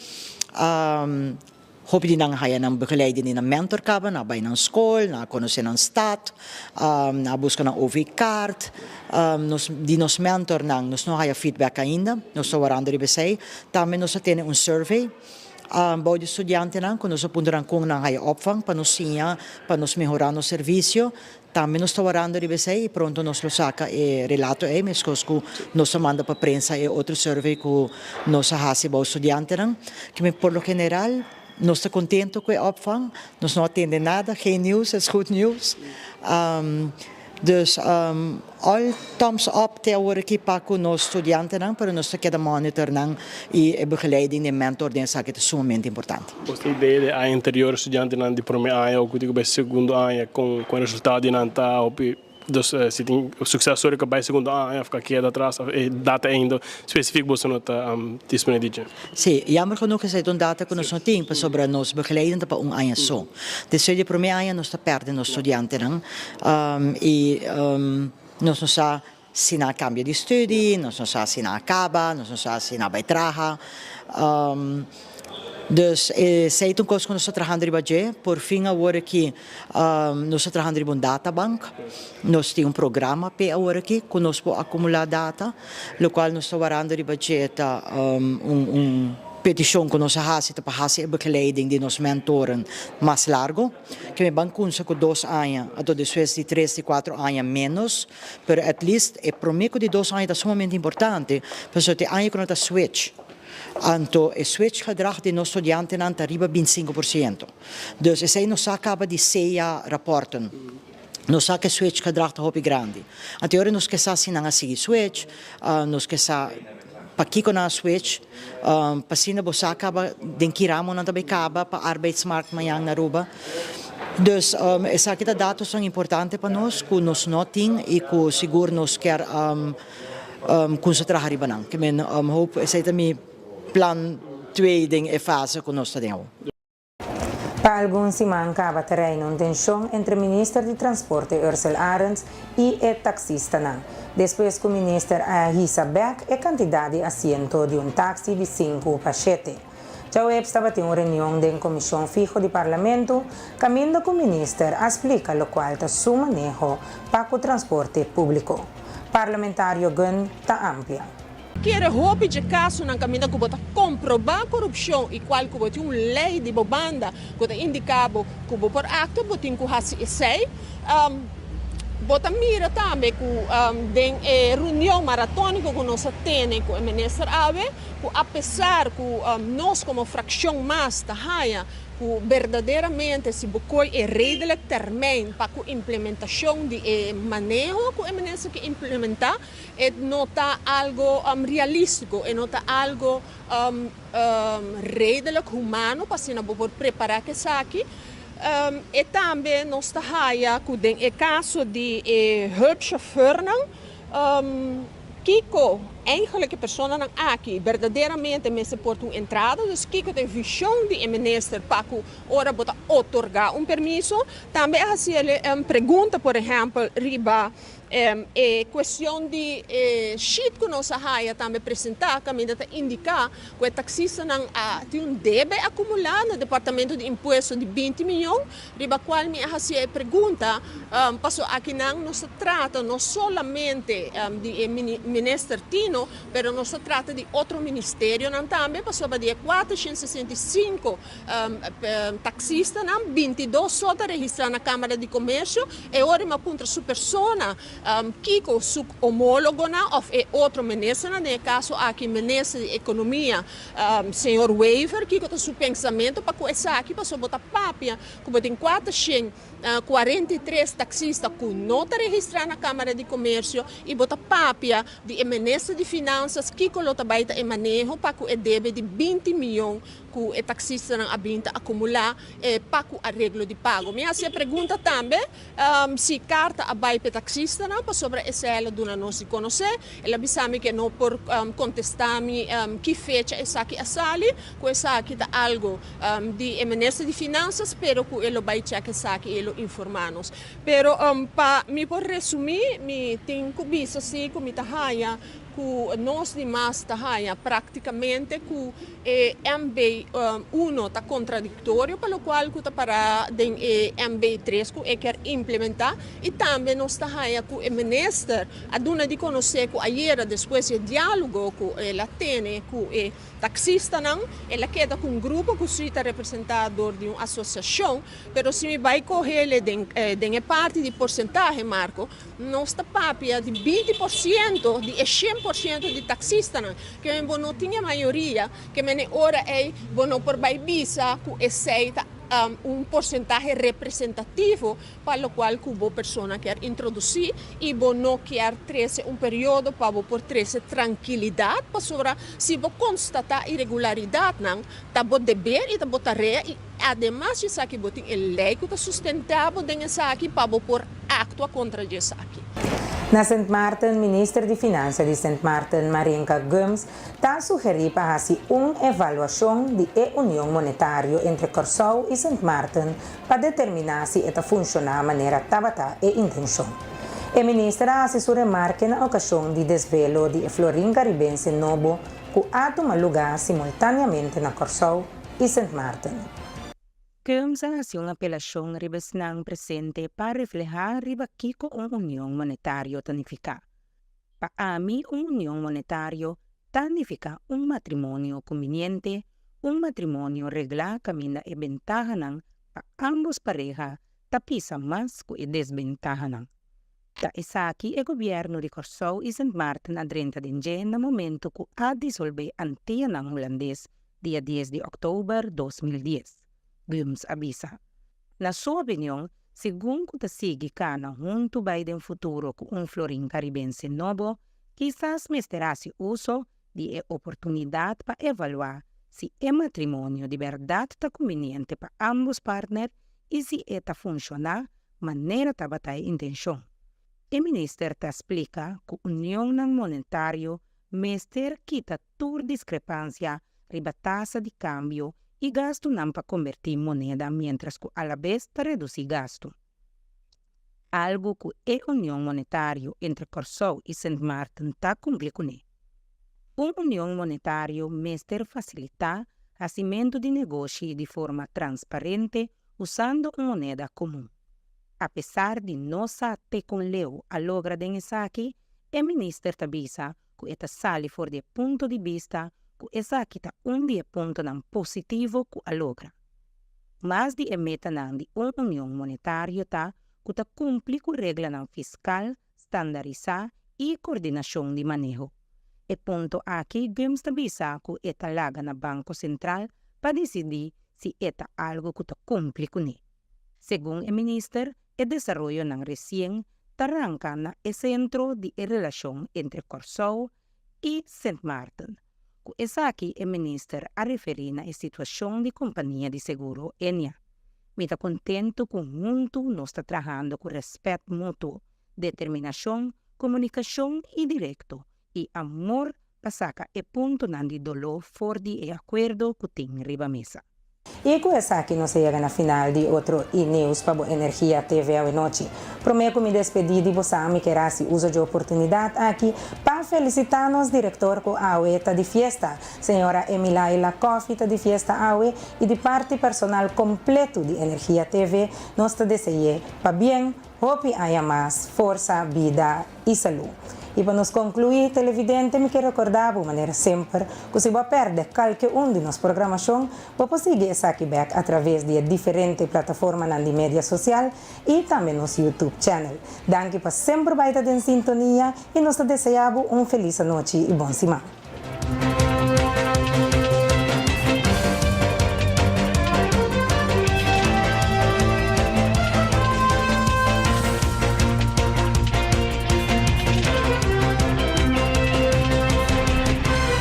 Speaker 2: Hoop die dan ga je begeleiden in een mentorkamer, naar bij een school, naar conhecer een stad, naar buscar een OV-kaart. Die nos mentor nang, nos no haya feedback ainda, nos so warando ribesei. Também nos temos um survey. Bom de estudiante nang, quando nos apuntaram com nang haya opvang, para nos sinha, para nos melhorar no serviço. Também nos warando ribesei, e pronto nos lo saca e relato mas que nos manda para prensa e outro survey que nos hasi bom estudiante nang, que por lo general nós estamos contentes com a opvang, nós não atendemos nada, geen nieuws, het is goed nieuws. Dus all thumbs up teórico para com os estudantes, para nós ter monitor e begeleiding e mentor, é sumamente importante.
Speaker 24: Você ideia de a anterior estudante de primeiro ano ou de segundo ano com resultado de não tá dus se tem o sucessor que vai segundo ano fica aqui atrás e data ainda específico você não está disponível.
Speaker 2: Sim, jammer genoeg is het een data que nós não temos sobre nós begeleiden para ano só. Dus de primeiro ano nós está perdendo os estudantes e nós não sa se na cambia de estudo, nós não sa se na acaba, nós não sa se na vai trabalhar. Dus sei toen koos nós trabalhando de budget, por fim agora que nós trabalhando de databank, nós temos programa para agora que nós podemos acumular data, lo qual nós trabalhando de budget petição que nós fazemos para fazer a begeleiding de nos mentoren mais largo, que me bankunse com 2 anos, até depois de 3 e 4 anos menos, pero at least o prometo de 2 anos é sumamente importante, porque te ano que nós switch. Anto o switch gedrag de nos estudianten aan arriba 25%. Dus zij nos acaba de 6 rapporten. Nos saca switch gedrag te hopi grande. Anterior nos que sa sinanga sigi switch, nos que sa pakiko na switch, pasina bosa acaba den kiramo na tabi kaba pa arbeidsmarkt mayang na Aruba. Dus essa kita dados são importantes para nós, que nos noting e que seguro nos quer concentrar arriba não. Que men hope essa também plan 2 ding e fase que nós temos.
Speaker 1: Para alguns se mancava terreno uma tensão entre o ministro de Transporte Ursel Arends e o taxista. Depois que o ministro Ahisa Beck é candidato a assento de táxi de 5 para 7. Já o estava em uma reunião da Comissão Fijo do Parlamento, caminhando com o ministro explica o qual está seu manejo para o transporte público. Parlamentário Gun está amplia.
Speaker 4: Quer roupa de caso na caminho que bota comprovar corrupção e qual que bota lei de banda que bota indicado que por acto botin que hasi sei bota mira também que den reunião maratônica que nós temos com o ministro Abe que apesar que nós como fração mais da raia que verdadeiramente se bocoi é redelijk termijn para a implementação de manejo que o ministro que implementar é não tá algo realístico é não tá algo redelijk humano para se não por preparar que saque e também nós está raia que den é caso de hulpchauffeur Kiko, eigenlijk persona não aqui, verdadeiramente me suporta uma entrada, dus Kiko tem visão de minister para que ora bota otorgar permisso. Também assim ele pergunta, por exemplo, riba questão de sheet que nós também apresentar, que ainda indicar que o taxista tem um débito acumulado no departamento de imposto de 20 milhões, riba qual me fazia pergunta, passou aqui não se trata não somente de ministério Tino, mas não se trata de outro ministério também, passou de 465 taxistas, 22 só registrados na Câmara de Comércio, e ora uma contra sua persona, Kiko su homólogo ou é outro ministro, no caso aqui ministro de Economia, senhor Weaver, Kiko tem seu pensamento para começar aqui para botar papia, como tem 443 taxistas que não estão registrados na Câmara de Comércio e botar papia de ministro de Finanças, Kiko lo tabaita e manejo para que o débito de 20 milhões que o taxista não habita acumular para o arreglo de pago. Me hace pergunta também se carta abai para taxista não para sobre essa ela dona não se conhecer, ela bisame que não por contestar-me que fecha essa aqui a sali, com essa aqui tá algo de ministro de Finanças, pero que ele vai checar essa aqui ele informar-nos. Pero para me por resumir, me tem que bisa assim como tá haia que nós demais tahaya praticamente que MB1 está contraditório, pelo qual que está para MB3 que quer implementar e também nós tahaya que o ministro a dona de conhecer que ayer depois do diálogo que ela tem que o taxista não, ela queda com um grupo que é representador de uma associação, pero se me vai correr de parte de porcentagem, Marco, nós está papia de 20% de 100% de taxistas, que não tinha maioria, que ora é não por baibisa que aceita porcentagem representativo para o qual a pessoa quer introduzir e não quer trazer período para por trazer tranquilidade para sobre se constatar irregularidade não tá dever e tá tarefa e además isso aqui botem lei que está sustentável dessa aqui para por actua contra isso aqui.
Speaker 1: Na St. Maarten, ministro de Finanças de St. Maarten, Marienka Gums, está sugerindo para fazer uma avaliação da união monetária entre Curaçao e St. Maarten para determinar se esta funciona de maneira tabata e intenção. A ministra assessora remarca na ocasião de desvelo de florim caribense novo que ha tomado lugar simultaneamente na Curaçao e St. Maarten.
Speaker 18: Gums hace una apelación ribesnang presente para reflejar riba kiko un unión monetario tanifica. Pa ami un unión monetario tanifica un matrimonio conveniente, un matrimonio regla camina e ventaja nang pa ambos pareja tapisa más que desventaja nang. Ta isaki e gobierno de Curaçao y St. Maarten adrenta dinje na momento que a disolve antia nang holandês dia 10 de octubre 2010. Gums avisa. Na sua opinião, segundo que sigue cana junto Biden futuro com florim caribense novo, quizás mesterá-se uso de oportunidade para avaliar se o matrimônio de verdade está conveniente para ambos partners e se está funcionar maneira de bater intenção. O ministro explica que a união monetária mester quita toda discrepância riba taxa de câmbio e gasto não para convertir moneda, mientras que a la vez para reduzir gasto. Algo que a união monetária entre Curaçao e St. Maarten está complicando. Uma união monetária mester facilitar fazimento de negócio de forma transparente usando uma moneda comum. Apesar de nossa te com leu a logra de aqui, o ministro avisa que esta sale for de ponto de vista que essa aqui está dia ponto não positivo que a logra. Mas de meta não de uma união monetária tá que está cumprir com regra não fiscal, standardizar e coordenação de manejo. E ponto aqui Gums avisa que esta laga na Banco Central para decidir se esta algo que está cumprir com ele. Segundo o ministro, o desenvolvimento não recém arranca na centro de relação entre Curaçao e St. Maarten. Essa aqui é ministro a referir na situação de companhia de seguro Enia. Me está contento com muito nós está trabalhando com respeito mútuo, determinação, comunicação e direto e amor para sacar e ponto não de dolor for de acordo que tem riba mesa.
Speaker 1: E com essa aqui nós chegamos na final de outro e-news para a Energia TV à noite. Prometo me despedir de você, me querer se uso de oportunidade aqui para felicitar nosso diretor com a AUE de festa, senhora Emilaila Coffee de festa AUE e de parte personal completo de Energia TV, nós te desejamos para bem, hope haya mais força, vida e saúde. E para nos concluir, televidente, me quero recordar de maneira sempre que se você perde qualquer de nossa programação, você seguir essa aqui back através de diferentes plataformas na mídia social e também no YouTube channel. Danke para sempre estar em sintonia e nós desejamos feliz noite e bom semana.